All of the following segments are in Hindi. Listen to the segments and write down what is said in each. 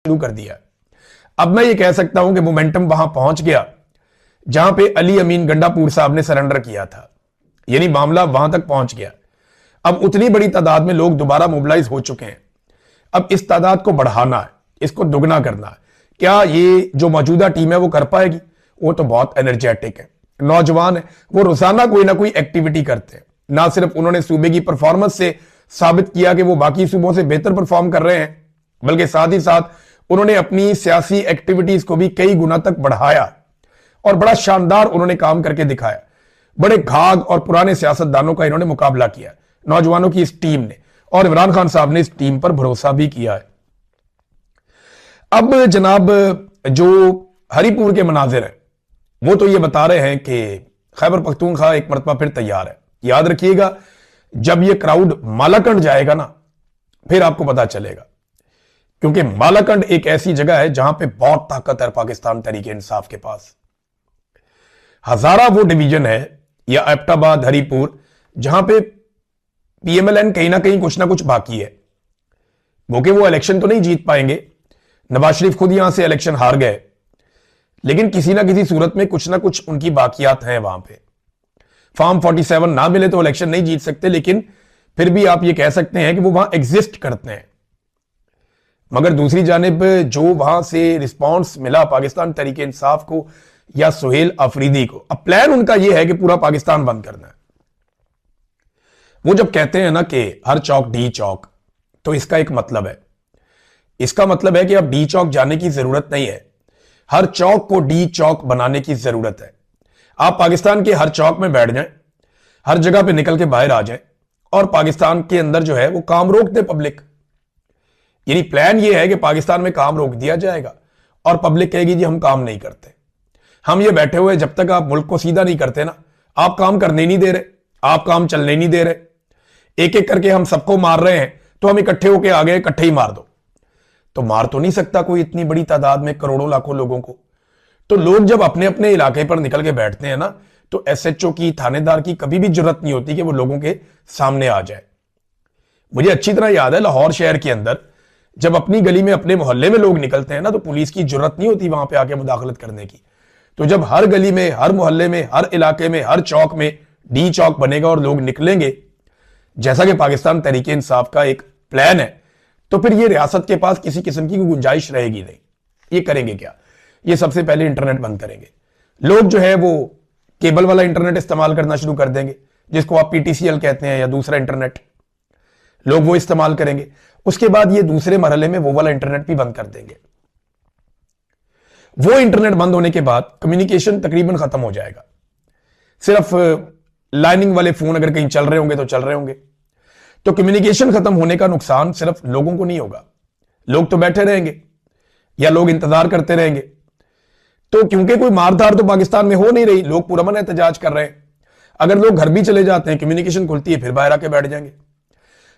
शुरू कर दिया। अब मैं ये कह सकता हूं कि मोमेंटम वहां पहुंच गया जहां पे अली अमीन गंडापुर साहब ने सरेंडर किया था, यानी मामला वहां तक पहुंच गया। अब उतनी बड़ी तादाद में लोग दोबारा मोबिलाइज हो चुके हैं। अब इस तादाद को बढ़ाना है, इसको दुगना करना है। क्या ये जो मौजूदा टीम है वो कर पाएगी? वो तो बहुत एनर्जेटिक है, नौजवान है, वो रोजाना कोई ना कोई एक्टिविटी करते हैं। ना सिर्फ उन्होंने सूबे की परफॉर्मेंस से साबित किया कि वो बाकी सूबों से बेहतर परफॉर्म कर रहे हैं, बल्कि साथ ही साथ उन्होंने अपनी सियासी एक्टिविटीज को भी कई गुना तक बढ़ाया और बड़ा शानदार उन्होंने काम करके दिखाया। बड़े घाघ और पुराने सियासतदानों का इन्होंने मुकाबला किया नौजवानों की इस टीम ने, और इमरान खान साहब ने इस टीम पर भरोसा भी किया है। अब जनाब जो हरीपुर के मनाजिर हैं वो तो ये बता रहे हैं कि खैबर पख्तूनख्वा एक मरतबा फिर तैयार है। याद रखिएगा, जब ये क्राउड मालाकंड जाएगा ना, फिर आपको पता चलेगा, क्योंकि मालाकंड एक ऐसी जगह है जहां पे बहुत ताकत है पाकिस्तान तहरीके इंसाफ के पास। हजारा वो डिवीजन है या एबटाबाद हरीपुर जहां पे पीएमएलएन कहीं ना कुछ बाकी है। वो इलेक्शन तो नहीं जीत पाएंगे, नवाज शरीफ खुद यहां से इलेक्शन हार गए, लेकिन किसी ना किसी सूरत में कुछ ना कुछ उनकी बाकियात हैं वहां पे। फॉर्म 47 ना मिले तो इलेक्शन नहीं जीत सकते, लेकिन फिर भी आप ये कह सकते हैं कि वो वहां एग्जिस्ट करते हैं। मगर दूसरी जानिब जो वहां से रिस्पांस मिला पाकिस्तान तहरीके इंसाफ को या सुहेल अफरीदी को, अब प्लान उनका यह है कि पूरा पाकिस्तान बंद करना है। वो जब कहते हैं ना कि हर चौक डी चौक, तो इसका एक मतलब है। इसका मतलब है कि अब डी चौक जाने की जरूरत नहीं है, हर चौक को डी चौक बनाने की जरूरत है। आप पाकिस्तान के हर चौक में बैठ जाएं, हर जगह पे निकल के बाहर आ जाएं और पाकिस्तान के अंदर जो है वो काम रोक दे पब्लिक। यानी प्लान ये है कि पाकिस्तान में काम रोक दिया जाएगा और पब्लिक कहेगी जी हम काम नहीं करते, हम ये बैठे हुए, जब तक आप मुल्क को सीधा नहीं करते ना, आप काम करने नहीं दे रहे, आप काम चलने नहीं दे रहे, एक एक करके हम सबको मार रहे हैं, तो हम इकट्ठे होके आ गए, इकट्ठे ही मार दो। तो मार तो नहीं सकता कोई इतनी बड़ी तादाद में करोड़ों लाखों लोगों को। तो लोग जब अपने अपने इलाके पर निकल के बैठते हैं ना, तो एसएचओ की, थानेदार की कभी भी जरूरत नहीं होती कि वो लोगों के सामने आ जाए। मुझे अच्छी तरह याद है लाहौर शहर के अंदर जब अपनी गली में, अपने मोहल्ले में लोग निकलते हैं ना, तो पुलिस की जरूरत नहीं होती वहां पे आके मुदाखलत करने की। तो जब हर गली में, हर मोहल्ले में, हर इलाके में, हर चौक में डी चौक बनेगा और लोग निकलेंगे, जैसा कि पाकिस्तान तहरीके इंसाफ का एक प्लान है, तो फिर ये रियासत के पास किसी किस्म की गुंजाइश रहेगी नहीं। ये करेंगे क्या? ये सबसे पहले इंटरनेट बंद करेंगे। लोग जो है वो केबल वाला इंटरनेट इस्तेमाल करना शुरू कर देंगे, जिसको आप पीटीसीएल कहते हैं, या दूसरा इंटरनेट, लोग वो इस्तेमाल करेंगे। उसके बाद ये दूसरे मरहले में वो वाला इंटरनेट भी बंद कर देंगे। वो इंटरनेट बंद होने के बाद कम्युनिकेशन तकरीबन खत्म हो जाएगा। सिर्फ लाइनिंग वाले फोन अगर कहीं चल रहे होंगे तो चल रहे होंगे। तो कम्युनिकेशन खत्म होने का नुकसान सिर्फ लोगों को नहीं होगा, लोग तो बैठे रहेंगे या लोग इंतजार करते रहेंगे। तो क्योंकि कोई मारधार तो पाकिस्तान में हो नहीं रही, लोग पुरअमन एहतजाज कर रहे हैं। अगर लोग घर भी चले जाते हैं, कम्युनिकेशन खुलती है, फिर बाहर आके बैठ जाएंगे।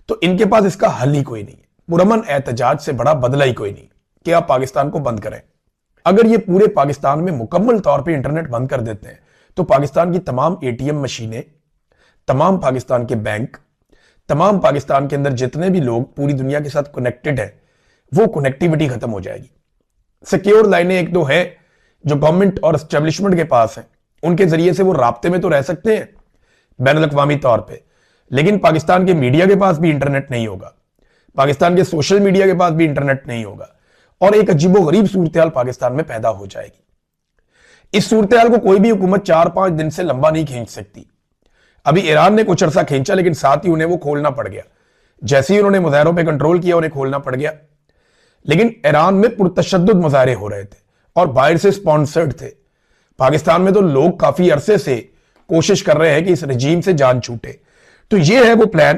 तो इनके पास इसका हल ही कोई नहीं है। पुरअमन एहतजाज से बड़ा बदला ही कोई नहीं कि आप पाकिस्तान को बंद करें। अगर ये पूरे पाकिस्तान में मुकम्मल तौर पर इंटरनेट बंद कर देते हैं, तो पाकिस्तान की तमाम एटीएम मशीनें, तमाम पाकिस्तान के बैंक, तमाम पाकिस्तान के अंदर जितने भी लोग पूरी दुनिया के साथ कनेक्टेड है, वो कनेक्टिविटी खत्म हो जाएगी। सिक्योर लाइनें एक दो है जो गवर्नमेंट और एस्टेब्लिशमेंट के पास है, उनके जरिए से वो राब्ते में तो रह सकते हैं बैनुल अक़वामी तौर पे, लेकिन पाकिस्तान के मीडिया के पास भी इंटरनेट नहीं होगा, पाकिस्तान के सोशल मीडिया के पास भी इंटरनेट नहीं होगा, और एक अजीबोगरीब सूरत हाल पाकिस्तान में पैदा हो जाएगी। इस सूरत हाल को कोई भी हुकूमत 4-5 दिन से लंबा नहीं खींच सकती। अभी ईरान ने कुछ अरसा खींचा, लेकिन साथ ही उन्हें वो खोलना पड़ गया। जैसे ही उन्होंने मुजाहरों पे कंट्रोल किया, उन्हें खोलना पड़ गया। लेकिन ईरान में पुरतशद्दुद मुजाहरे हो रहे थे और बाहर से स्पॉन्सर्ड थे। पाकिस्तान में तो लोग काफी अरसे से कोशिश कर रहे हैं कि इस रजीम से जान छूटे। तो ये है वो प्लान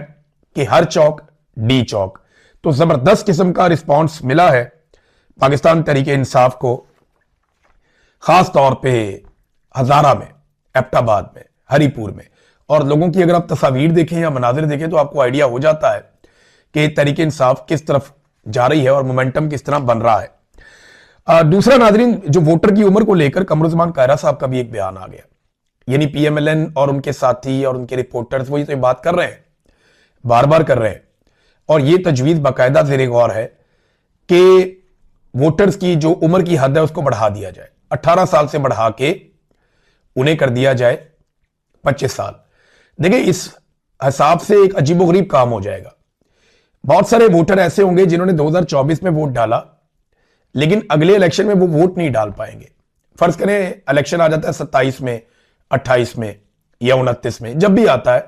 कि हर चौक डी चौक। तो जबरदस्त किस्म का रिस्पॉन्स मिला है पाकिस्तान तहरीके इंसाफ को, खास तौर पे हजारा में, एबटाबाद में, हरीपुर में। और लोगों की अगर आप तस्वीर देखें या मनाजिर देखें तो आपको आइडिया हो जाता है कि तहरीके इंसाफ किस तरफ जा रही है और मोमेंटम किस तरह बन रहा है। दूसरा नाजरीन, जो वोटर की उम्र को लेकर कमरुज़्ज़मान कायरा साहब का भी एक बयान आ गया। यानी पीएमएलएन और उनके साथी और उनके रिपोर्टर्स वही तो बात कर रहे हैं, बार बार कर रहे हैं, और ये तजवीज़ बाकायदा ज़ेरे गौर है कि वोटर्स की जो उम्र की हद है उसको बढ़ा दिया जाए, 18 साल से बढ़ा के उन्हें कर दिया जाए 25 साल। देखिए इस हिसाब से एक अजीबोगरीब काम हो जाएगा। बहुत सारे वोटर ऐसे होंगे जिन्होंने 2024 में वोट डाला लेकिन अगले इलेक्शन में वो वोट नहीं डाल पाएंगे। फर्ज करें इलेक्शन आ जाता है 27 में, 28 में या 29 में, जब भी आता है,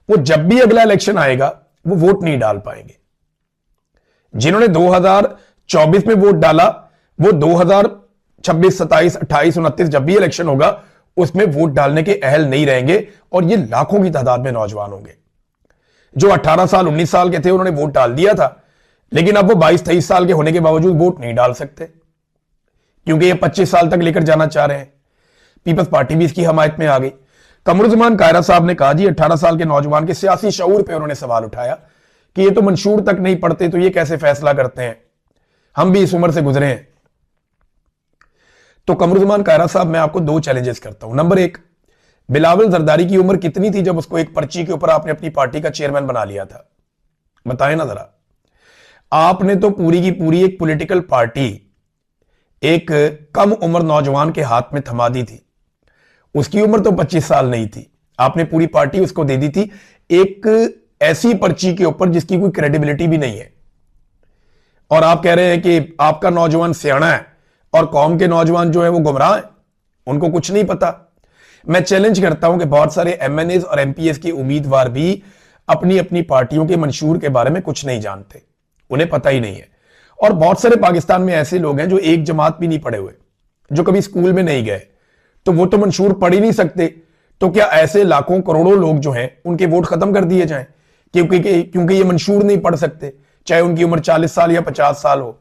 वो जब भी अगला इलेक्शन आएगा वो वोट नहीं डाल पाएंगे। जिन्होंने 2024 में वोट डाला वो 2026, 27, 28, 29 जब भी इलेक्शन होगा उसमें वोट डालने के अहल नहीं रहेंगे और ये लाखों की तादाद में नौजवान होंगे। जो 18 साल 19 साल के थे उन्होंने वोट डाल दिया था लेकिन अब वो 22-23 साल के होने के बावजूद वोट नहीं डाल सकते क्योंकि ये 25 साल तक लेकर जाना चाह रहे हैं। पीपल्स पार्टी भी इसकी हमायत में आ गई। कमरुज़्ज़मान कायरा साहब ने कहा जी 18 साल के नौजवान के सियासी शऊर पे उन्होंने सवाल उठाया कि ये तो मंशूर तक नहीं पढ़ते तो ये कैसे फैसला करते हैं, हम भी इस उम्र से गुजरे हैं। तो कमरुज़्ज़मान कायरा साहब मैं आपको 2 चैलेंजेस करता हूं। नंबर 1, बिलावल जरदारी की उम्र कितनी थी जब उसको एक पर्ची के ऊपर आपने अपनी पार्टी का चेयरमैन बना लिया था? बताएं ना जरा। आपने तो पूरी की पूरी एक पॉलिटिकल पार्टी एक कम उम्र नौजवान के हाथ में थमा दी थी। उसकी उम्र तो 25 साल नहीं थी, आपने पूरी पार्टी उसको दे दी थी एक ऐसी पर्ची के ऊपर जिसकी कोई क्रेडिबिलिटी भी नहीं है। और आप कह रहे हैं कि आपका नौजवान सियाना है और कौम के नौजवान जो है वो गुमराह है, उनको कुछ नहीं पता। मैं चैलेंज करता हूं कि बहुत सारे एमएनएस और एमपीएस के उम्मीदवार भी अपनी अपनी पार्टियों के मंशूर के बारे में कुछ नहीं जानते, उन्हें पता ही नहीं है। और बहुत सारे पाकिस्तान में ऐसे लोग हैं जो एक जमात भी नहीं पढ़े हुए, जो कभी स्कूल में नहीं गए, तो वो तो मंशूर पढ़ ही नहीं सकते। तो क्या ऐसे लाखों करोड़ों लोग जो हैं उनके वोट खत्म कर दिए जाएं क्योंकि ये मंशूर नहीं पढ़ सकते, चाहे उनकी उम्र 40 साल या 50 साल हो?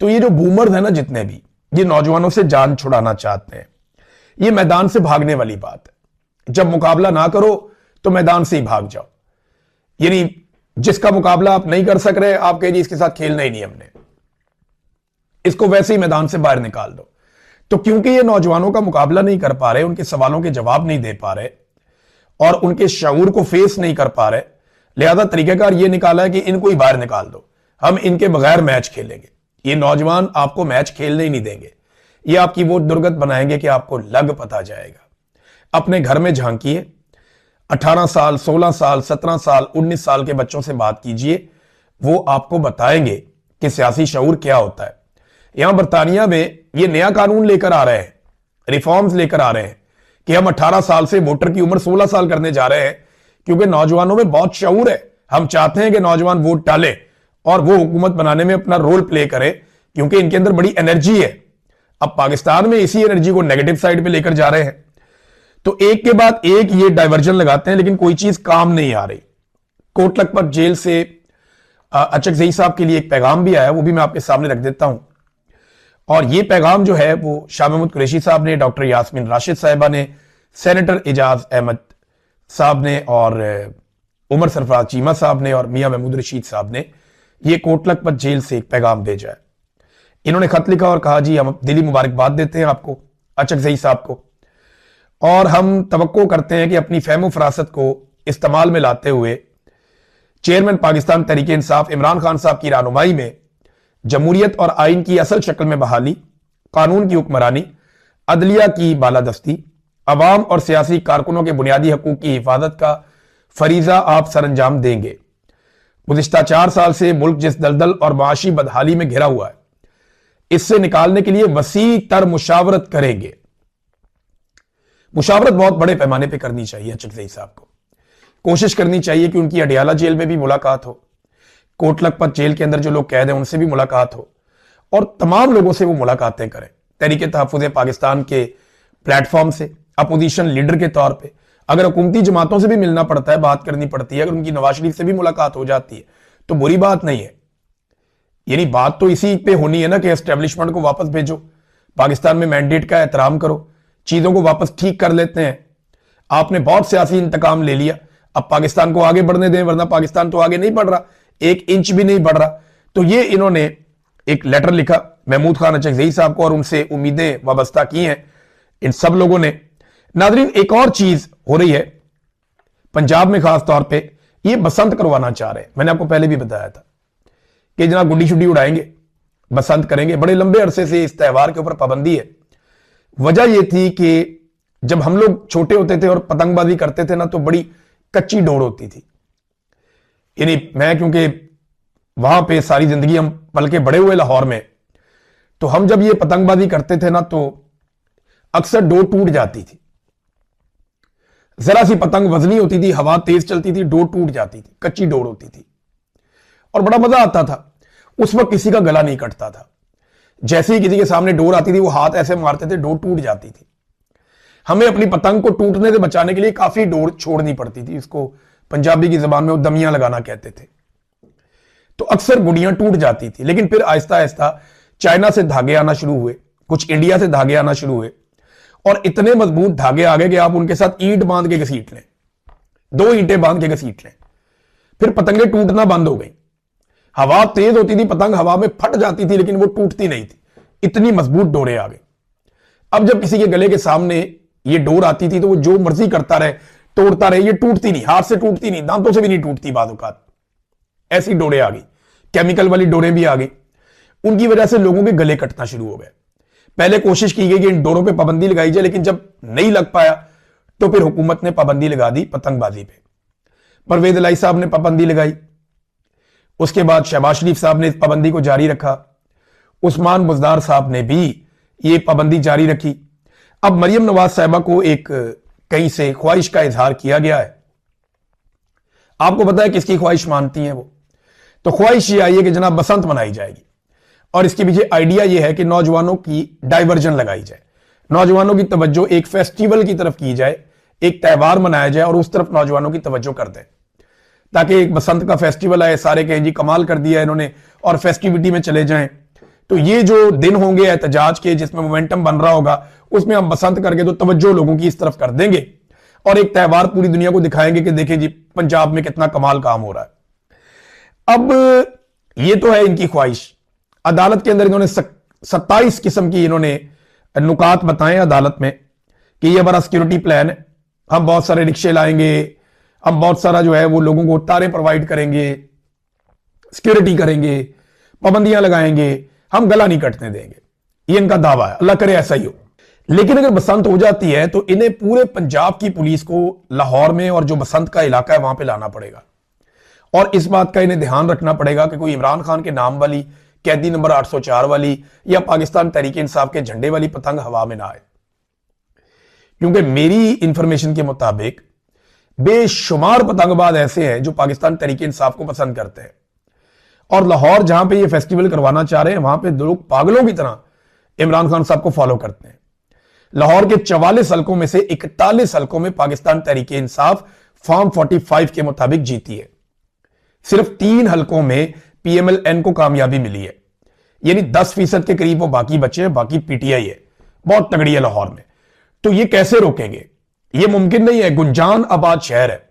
तो ये जो बूमर्स है ना, जितने भी ये नौजवानों से जान छुड़ाना चाहते हैं, ये मैदान से भागने वाली बात है। जब मुकाबला ना करो तो मैदान से ही भाग जाओ। यानी जिसका मुकाबला आप नहीं कर सक रहे, आप कहिए इसके साथ खेलना ही नहीं हमने, इसको वैसे ही मैदान से बाहर निकाल दो। तो क्योंकि ये नौजवानों का मुकाबला नहीं कर पा रहे, उनके सवालों के जवाब नहीं दे पा रहे और उनके शऊर को फेस नहीं कर पा रहे, लिहाजा तरीकेकार ये निकाला है कि इनको ही बाहर निकाल दो, हम इनके बगैर मैच खेलेंगे। ये नौजवान आपको मैच खेलने ही नहीं देंगे, ये आपकी वोट दुर्गत बनाएंगे कि आपको लग पता जाएगा। अपने घर में झांकिए, 18 साल, 16 साल, 17 साल, 19 साल के बच्चों से बात कीजिए, वो आपको बताएंगे कि सियासी शऊर क्या होता है। यहां बरतानिया में ये नया कानून लेकर आ रहे हैं, रिफॉर्म्स लेकर आ रहे हैं कि हम 18 साल से वोटर की उम्र 16 साल करने जा रहे हैं क्योंकि नौजवानों में बहुत शऊर है। हम चाहते हैं कि नौजवान वोट डाले और वो हुकूमत बनाने में अपना रोल प्ले करे क्योंकि इनके अंदर बड़ी एनर्जी है। अब पाकिस्तान में इसी एनर्जी को नेगेटिव साइड पे लेकर जा रहे हैं, तो एक के बाद एक ये डाइवर्जन लगाते हैं लेकिन कोई चीज काम नहीं आ रही। कोट लखपत जेल से अचकजई साहब के लिए एक पैगाम भी आया, वो भी मैं आपके सामने रख देता हूं। और ये पैगाम जो है वो शाह महमूद कुरैशी साहब ने, डॉक्टर यास्मीन राशिद साहिबा ने, सेनेटर एजाज अहमद साहब ने और उमर सरफराज चीमा साहब ने और मियां महमूद रशीद साहब ने ये कोट लखपत जेल से एक पैगाम भेजा है। इन्होंने खत लिखा और कहा जी हम दिली मुबारकबाद देते हैं आपको, अचकजई साहब को, और हम तवक्को करते हैं कि अपनी फहम फरासत को इस्तेमाल में लाते हुए चेयरमैन पाकिस्तान तहरीक इंसाफ इमरान खान साहब की रहनुमाई में जमहूरियत और आइन की असल शक्ल में बहाली, कानून की हुक्मरानी, अदलिया की बालादस्ती, अवाम और सियासी कारकुनों के बुनियादी हकूक की हिफाजत का फरीजा आप सरंजाम देंगे। गुज़िश्ता 4 साल से मुल्क जिस दलदल और माशी बदहाली में घिरा हुआ है, इससे निकालने के लिए वसी तर मुशावरत करेंगे। मुशावरत बहुत बड़े पैमाने पर करनी चाहिए अचकजई साहब को। कोशिश करनी चाहिए कि उनकी अडियाला जेल में भी मुलाकात हो, कोट लखपत जेल के अंदर जो लोग कैद हैं उनसे भी मुलाकात हो और तमाम लोगों से वो मुलाकातें करें। तहरीक तहफ़्फ़ुज़ पाकिस्तान के प्लेटफॉर्म से अपोजिशन लीडर के तौर पे अगर हुकूमती जमातों से भी मिलना पड़ता है, बात करनी पड़ती है, अगर उनकी नवाज शरीफ से भी मुलाकात हो जाती है तो बुरी बात नहीं है। यानी बात तो इसी पे होनी है ना कि एस्टेब्लिशमेंट को वापस भेजो, पाकिस्तान में मैंडेट का एहतराम करो, चीजों को वापस ठीक कर लेते हैं। आपने बहुत सियासी इंतकाम ले लिया, अब पाकिस्तान को आगे बढ़ने दें, वरना पाकिस्तान तो आगे नहीं बढ़ रहा, 1 इंच भी नहीं बढ़ रहा। तो ये इन्होंने एक लेटर लिखा महमूद खान अचकजई साहब को और उनसे उम्मीदें वाबस्ता की हैं इन सब लोगों ने। नादरीन, एक और चीज हो रही है पंजाब में, खास तौर पे ये बसंत करवाना चाह रहे हैं। मैंने आपको पहले भी बताया था कि जनाब गुड्डी शुड्डी उड़ाएंगे बसंत करेंगे। बड़े लंबे अरसे से इस त्यौहार के ऊपर पाबंदी है। वजह यह थी कि जब हम लोग छोटे होते थे और पतंगबाजी करते थे ना, तो बड़ी कच्ची डोर होती थी। यानी मैं क्योंकि वहां पे सारी जिंदगी हम पल के बड़े हुए लाहौर में, तो हम जब ये पतंगबाजी करते थे ना, तो अक्सर डोर टूट जाती थी। जरा सी पतंग वजनी होती थी, हवा तेज चलती थी, डोर टूट जाती थी, कच्ची डोर होती थी और बड़ा मजा आता था। उस वक्त किसी का गला नहीं कटता था। जैसे ही किसी के सामने डोर आती थी, वो हाथ ऐसे मारते थे, डोर टूट जाती थी। हमें अपनी पतंग को टूटने से बचाने के लिए काफी डोर छोड़नी पड़ती थी। इसको पंजाबी की जबान में वो दमियां लगाना कहते थे। तो अक्सर गुड़ियां टूट जाती थी, लेकिन फिर आहिस्ता आहिस्ता चाइना से धागे आना शुरू हुए, कुछ इंडिया से धागे आना शुरू हुए और इतने मजबूत धागे आ गए कि आप उनके साथ ईंट बांध के घसीट लें, 2 ईंटें बांध के घसीट लें, फिर पतंगे टूटना बंद हो गई। हवा तेज होती थी, पतंग हवा में फट जाती थी, लेकिन वो टूटती नहीं थी, इतनी मजबूत डोरे आ गई। अब जब किसी के गले के सामने ये डोर आती थी, तो वो जो मर्जी करता रहे, तोड़ता रहे, ये टूटती नहीं, हाथ से टूटती नहीं, दांतों से भी नहीं टूटती। बाद औकात ऐसी डोरें आ गई, केमिकल वाली डोरें भी आ गई। उनकी वजह से लोगों के गले कटना शुरू हो गए। पहले कोशिश की गई कि इन डोरों पे पाबंदी लगाई जाए, लेकिन जब नहीं लग पाया तो फिर हुकूमत ने पाबंदी लगा दी पतंगबाजी पे। परवेज इलाही साहब ने पाबंदी लगाई, उसके बाद शहबाज शरीफ साहब ने इस पाबंदी को जारी रखा, उस्मान बुजदार साहब ने भी ये पाबंदी जारी रखी। अब मरियम नवाज साहिबा को एक कहीं से ख्वाहिश का इजहार किया गया है। आपको पता है किसकी ख्वाहिश मानती हैं वो? तो ख्वाहिश ये आई है कि जनाब बसंत मनाई जाएगी और इसके पीछे आइडिया ये है कि नौजवानों की डाइवर्जन लगाई जाए, नौजवानों की तवज्जो एक फेस्टिवल की तरफ की जाए, एक त्यौहार मनाया जाए और उस तरफ नौजवानों की तवज्जो कर दें, ताकि एक बसंत का फेस्टिवल आए, सारे कहें जी कमाल कर दिया इन्होंने, और फेस्टिविटी में चले जाएं। तो ये जो दिन होंगे एहतजाज के, जिसमें मोमेंटम बन रहा होगा, उसमें हम बसंत करके तो तवज्जो लोगों की इस तरफ कर देंगे और एक त्यौहार पूरी दुनिया को दिखाएंगे कि देखें जी पंजाब में कितना कमाल काम हो रहा है। अब ये तो है इनकी ख्वाहिश। अदालत के अंदर इन्होंने 27 किस्म की इन्होंने नुकात बताए अदालत में कि ये हमारा सिक्योरिटी प्लान है, हम बहुत सारे रिक्शे लाएंगे, हम बहुत सारा जो है वो लोगों को तारे प्रोवाइड करेंगे, सिक्योरिटी करेंगे, पाबंदियां लगाएंगे, हम गला नहीं कटने देंगे। ये इनका दावा है, अल्लाह करे ऐसा ही हो। लेकिन अगर बसंत हो जाती है तो इन्हें पूरे पंजाब की पुलिस को लाहौर में और जो बसंत का इलाका है वहां पे लाना पड़ेगा और इस बात का इन्हें ध्यान रखना पड़ेगा कि कोई इमरान खान के नाम वाली, कैदी नंबर 804 वाली या पाकिस्तान तहरीक इंसाफ के झंडे वाली पतंग हवा में ना आए। क्योंकि मेरी इंफॉर्मेशन के मुताबिक बेशुमार पतंगबाज ऐसे हैं जो पाकिस्तान तहरीक इंसाफ को पसंद करते हैं और लाहौर जहां पे ये फेस्टिवल करवाना चाह रहे हैं वहां पे लोग पागलों की तरह इमरान खान साहब को फॉलो करते हैं। लाहौर के 44 हलकों में से 41 हलकों में पाकिस्तान तहरीक इंसाफ फॉर्म 45 के मुताबिक जीती है। सिर्फ 3 हलकों में पीएमएलएन को कामयाबी मिली है, यानी 10% के करीब वो बाकी बचे हैं, बाकी पीटीआई है, बहुत तगड़ी है लाहौर में। तो ये कैसे रोकेंगे? ये मुमकिन नहीं है। गुंजान आबाद शहर है,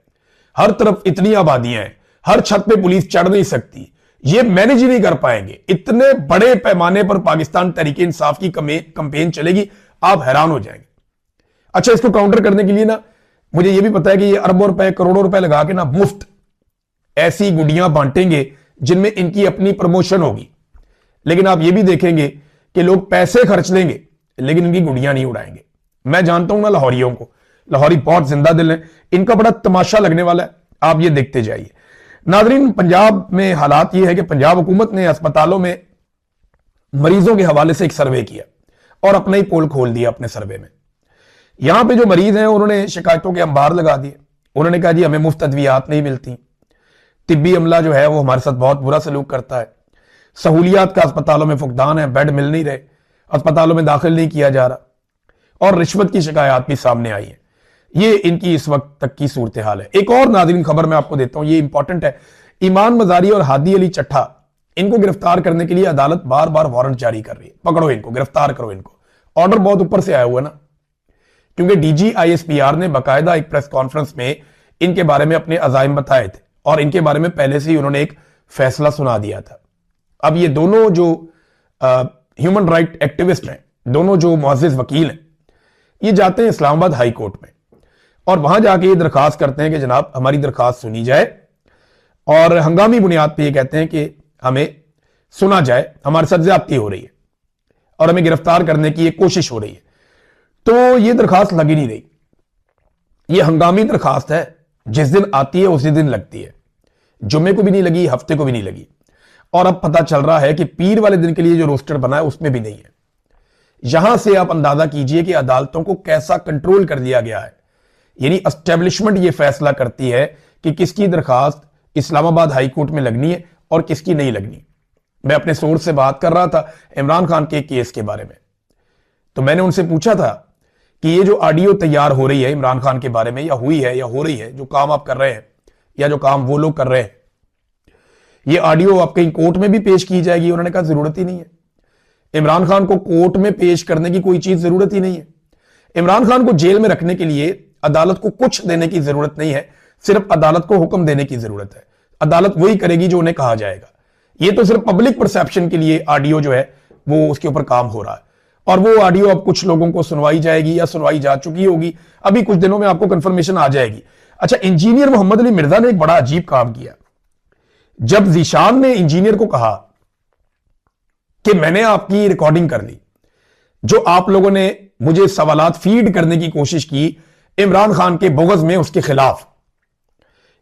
हर तरफ इतनी आबादियां हैं, हर छत पे पुलिस चढ़ नहीं सकती, ये मैनेज ही नहीं कर पाएंगे। इतने बड़े पैमाने पर पाकिस्तान तहरीक इंसाफ की कंपेन चलेगी, आप हैरान हो जाएंगे। अच्छा, इसको काउंटर करने के लिए ना मुझे यह भी पता है कि ये अरबों रुपए, करोड़ों रुपए लगा के ना मुफ्त ऐसी गुड़ियां बांटेंगे जिनमें इनकी अपनी प्रमोशन होगी। लेकिन आप ये भी देखेंगे कि लोग पैसे खर्च लेंगे लेकिन इनकी गुड़ियां नहीं उड़ाएंगे। मैं जानता हूं ना लाहौरियों को, लाहौरी बहुत जिंदा दिल है, इनका बड़ा तमाशा लगने वाला है, आप ये देखते जाइए। नाजरीन, पंजाब में हालात ये है कि पंजाब हुकूमत ने अस्पतालों में मरीजों के हवाले से एक सर्वे किया और अपना ही पोल खोल दिया अपने सर्वे में। यहां पे जो मरीज हैं उन्होंने शिकायतों के अंबार लगा दिए। उन्होंने कहा जी हमें मुफ्त अद्वियात नहीं मिलती, तिब्बी अमला जो है वो हमारे साथ बहुत बुरा सलूक करता है, सहूलियात का अस्पतालों में फुकदान है, बेड मिल नहीं रहे, अस्पतालों में दाखिल नहीं किया जा रहा और रिश्वत की शिकायत भी सामने आई है। ये इनकी इस वक्त तक की सूरत हाल है। एक और नाज़रीन खबर मैं आपको देता हूं, ये इंपॉर्टेंट है। ईमान मजारी और हादी अली चट्ठा, इनको गिरफ्तार करने के लिए अदालत बार बार वारंट जारी कर रही है, पकड़ो इनको, गिरफ्तार करो इनको। ऑर्डर बहुत ऊपर से आया हुआ ना, क्योंकि डीजी आईएसपीआर ने बाकायदा एक प्रेस कॉन्फ्रेंस में इनके बारे में अपने अजाइम बताए थे और इनके बारे में पहले से ही उन्होंने एक फैसला सुना दिया था। अब ये दोनों जो ह्यूमन राइट एक्टिविस्ट हैं, दोनों जो मुअज़्ज़िज़ वकील हैं, ये जाते हैं इस्लामाबाद हाई कोर्ट में और वहां जाके ये दरखास्त करते हैं कि जनाब हमारी दरखास्त सुनी जाए और हंगामी बुनियाद पे ये कहते हैं कि हमें सुना जाए हमारे साथ ज्यादती हो रही है और हमें गिरफ्तार करने की एक कोशिश हो रही है, तो यह दरखास्त लग ही नहीं रही। यह हंगामी दरखास्त है, जिस दिन आती है उसी दिन लगती है। जुम्मे को भी नहीं लगी, हफ्ते को भी नहीं लगी, और अब पता चल रहा है कि पीर वाले दिन के लिए जो रोस्टर बना है उसमें भी नहीं है। यहां से आप अंदाजा कीजिए कि अदालतों को कैसा कंट्रोल कर दिया गया है। यानी एस्टेब्लिशमेंट यह फैसला करती है कि किसकी दरखास्त इस्लामाबाद हाई कोर्ट में लगनी है और किसकी नहीं लगनी। मैं अपने सोर्स से बात कर रहा था इमरान खान के केस के बारे में, तो मैंने उनसे पूछा था कि ये जो ऑडियो तैयार हो रही है इमरान खान के बारे में, या हुई है या हो रही है, जो काम आप कर रहे हैं या जो काम वो लोग कर रहे हैं, ये ऑडियो आप कहीं कोर्ट में भी पेश की जाएगी? उन्होंने कहा जरूरत ही नहीं है। इमरान खान को कोर्ट में पेश करने की कोई चीज जरूरत ही नहीं है। इमरान खान को जेल में रखने के लिए अदालत को कुछ देने की जरूरत नहीं है, सिर्फ अदालत को हुक्म देने की जरूरत है। अदालत वही करेगी जो उन्हें कहा जाएगा। ये तो सिर्फ पब्लिक परसेप्शन के लिए ऑडियो जो है वो उसके ऊपर काम हो रहा है, और वो ऑडियो अब कुछ लोगों को सुनवाई जाएगी या सुनवाई जा चुकी होगी, अभी कुछ दिनों में आपको कंफर्मेशन आ जाएगी। अच्छा, इंजीनियर मोहम्मद अली मिर्जा ने एक बड़ा अजीब काम किया। जब जीशान ने इंजीनियर को कहा कि मैंने आपकी रिकॉर्डिंग कर ली, जो आप लोगों ने मुझे सवालात फीड करने की कोशिश की इमरान खान के बुग़्ज़ में उसके खिलाफ,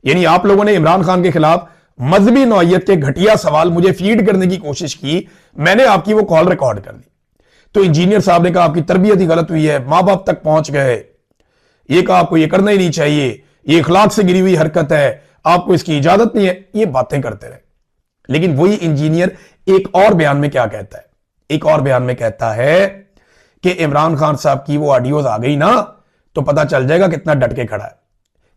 यानी आप लोगों ने इमरान खान के खिलाफ मजहबी नौइयत के घटिया सवाल मुझे फीड करने की कोशिश की, मैंने आपकी वो कॉल रिकॉर्ड कर ली। तो इंजीनियर साहब ने कहा आपकी तरबियत ही गलत हुई है, मां बाप तक पहुंच गए, ये कहा आपको ये करना ही नहीं चाहिए, ये इखलाक से गिरी हुई हरकत है, आपको इसकी इजाजत नहीं है, ये बातें करते रहे। लेकिन वही इंजीनियर एक और बयान में क्या कहता है? एक और बयान में कहता है कि इमरान खान साहब की वो ऑडियोज आ गई ना तो पता चल जाएगा कितना डट के खड़ा है।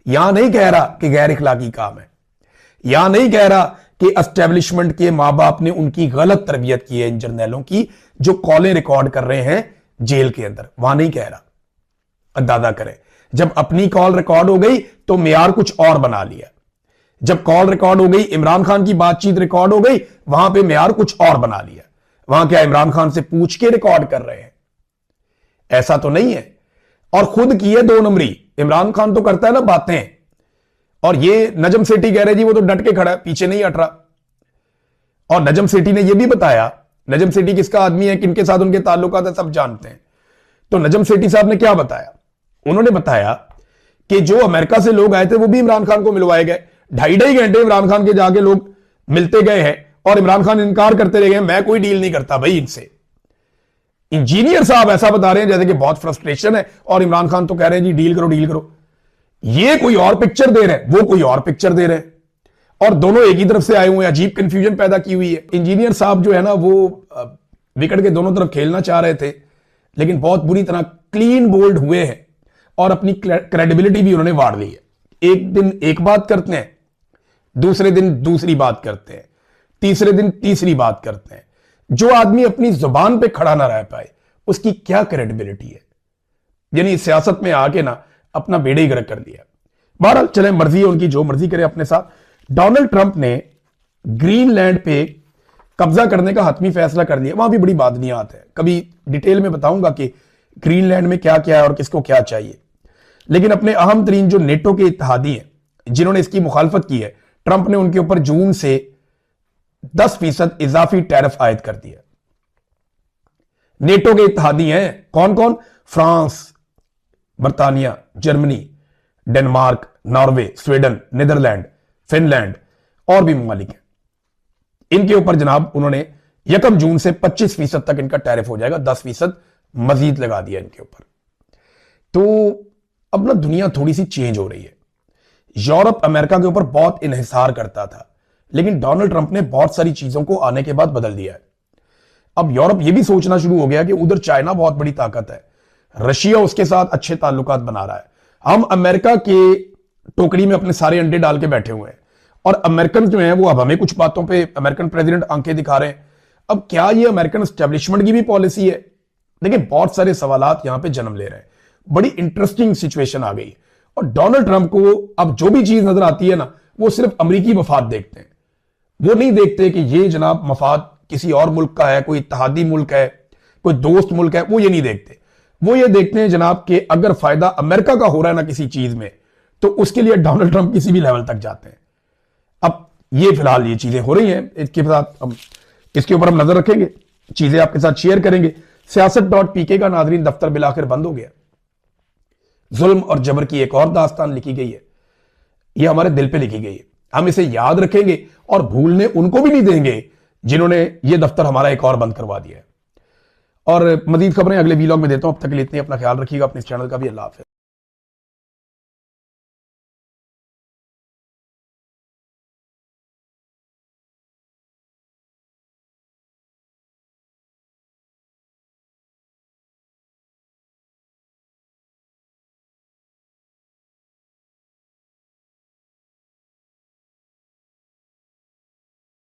यहां नहीं कह रहा कि गैर इखलाकी काम है, यहां नहीं कह रहा कि एस्टेब्लिशमेंट के मां बाप ने उनकी गलत तरबियत की है इन जर्नैलों की जो कॉलें रिकॉर्ड कर रहे हैं जेल के अंदर, वहां नहीं कह रहा। अंदाजा करें, जब अपनी कॉल रिकॉर्ड हो गई तो मेयार कुछ और बना लिया। जब कॉल रिकॉर्ड हो गई, इमरान खान की बातचीत रिकॉर्ड हो गई, वहां पे मेयार कुछ और बना लिया। वहां क्या इमरान खान से पूछ के रिकॉर्ड कर रहे हैं? ऐसा तो नहीं है। और खुद की है 2 नंबरी। इमरान खान तो करता है ना बातें, और ये नजम सेठी कह रहे जी वो तो डट के खड़ा है, पीछे नहीं हट रहा। और नजम सेठी ने यह भी बताया, नजम सेठी किसका आदमी है, किनके साथ उनके ताल्लुकात है, सब जानते हैं। तो नजम सेठी साहब ने क्या बताया? उन्होंने बताया कि जो अमेरिका से लोग आए थे वो भी इमरान खान को मिलवाए गए। 2.5 घंटे इमरान खान के जाके लोग मिलते गए हैं और इमरान खान इनकार करते रह गए, मैं कोई डील नहीं करता भाई इनसे। इंजीनियर साहब ऐसा बता रहे हैं जैसे कि बहुत फ्रस्ट्रेशन है, और इमरान खान तो कह रहे हैं जी डील करो डील करो। ये कोई और पिक्चर दे रहे हैं, वो कोई और पिक्चर दे रहे हैं, और दोनों एक ही तरफ से आए हुए हैं। अजीब कंफ्यूजन पैदा की हुई है। इंजीनियर साहब जो है ना वो विकेट के दोनों तरफ खेलना चाह रहे थे, लेकिन बहुत बुरी तरह क्लीन बोल्ड हुए हैं और अपनी क्रेडिबिलिटी भी उन्होंने वाड़ ली है। एक दिन एक बात करते हैं, दूसरे दिन दूसरी बात करते हैं, तीसरे दिन तीसरी बात करते हैं। जो आदमी अपनी जुबान पे खड़ा ना रह पाए उसकी क्या क्रेडिबिलिटी है? यानी सियासत में आके ना अपना बेड़े ही गर्क कर दिया। बहरहाल चले, मर्जी है उनकी, जो मर्जी करे अपने साथ। डोनाल्ड ट्रंप ने ग्रीनलैंड पे कब्जा करने का हतमी फैसला कर लिया। वहां भी बड़ी बादनियात है, कभी डिटेल में बताऊंगा कि ग्रीनलैंड में क्या क्या है और किसको क्या चाहिए। लेकिन अपने अहम तरीन जो नेटो के इत्तेहादी हैं जिन्होंने इसकी मुखालफत की है, ट्रंप ने उनके ऊपर जून से 10% इजाफी टैरिफ आयद कर दिया। नेटो के इत्तेहादी हैं कौन कौन? फ्रांस, बर्तानिया, Germany, Denmark, Norway, Sweden, Netherland, Finland और भी ममालिक हैं। इनके ऊपर जनाब उन्होंने 1 जून से 25% तक इनका टैरिफ हो जाएगा, 10% मजीद लगा दिया इनके ऊपर। तो अब ना दुनिया थोड़ी सी चेंज हो रही है। यूरोप अमेरिका के ऊपर बहुत इन्हिसार करता था, लेकिन डोनाल्ड ट्रंप ने बहुत सारी चीजों को आने के बाद बदल दिया है। अब यूरोप यह भी सोचना शुरू हो गया कि उधर चाइना बहुत बड़ी ताकत है, रशिया उसके साथ अच्छे ताल्लुकात बना रहा है, हम अमेरिका के टोकरी में अपने सारे अंडे डाल के बैठे हुए हैं, और अमेरिकन जो हैं वो अब हमें कुछ बातों पे अमेरिकन प्रेसिडेंट आंखें दिखा रहे हैं। अब क्या ये अमेरिकन एस्टेब्लिशमेंट की भी पॉलिसी है? देखिए, बहुत सारे सवालात यहां पे जन्म ले रहे हैं। बड़ी इंटरेस्टिंग सिचुएशन आ गई, और डोनाल्ड ट्रंप को अब जो भी चीज नजर आती है ना, वो सिर्फ अमेरिकी मफाद देखते हैं। वो नहीं देखते कि ये जनाब मफाद किसी और मुल्क का है, कोई इत्तेहादी मुल्क है, कोई दोस्त मुल्क है, वो ये नहीं देखते। वो ये देखते हैं जनाब कि अगर फायदा अमेरिका का हो रहा है ना किसी चीज में, तो उसके लिए डोनाल्ड ट्रंप किसी भी लेवल तक जाते हैं। अब ये फिलहाल ये चीजें हो रही हैं। इसके साथ हम इसके ऊपर हम नजर रखेंगे, चीजें आपके साथ शेयर करेंगे। सियासत.pk का नाजरीन दफ्तर बिलाखिर बंद हो गया। जुल्म और जबर की एक और दास्तान लिखी गई है, यह हमारे दिल पे लिखी गई है। हम इसे याद रखेंगे और भूलने उनको भी नहीं देंगे जिन्होंने यह दफ्तर हमारा एक और बंद करवा दिया है। और मजीद खबरें अगले वीलॉग में देता हूं। अब तक के लिए इतनी, अपना ख्याल रखिएगा, अपने चैनल का भी। अल्लाह हाफ़िज़।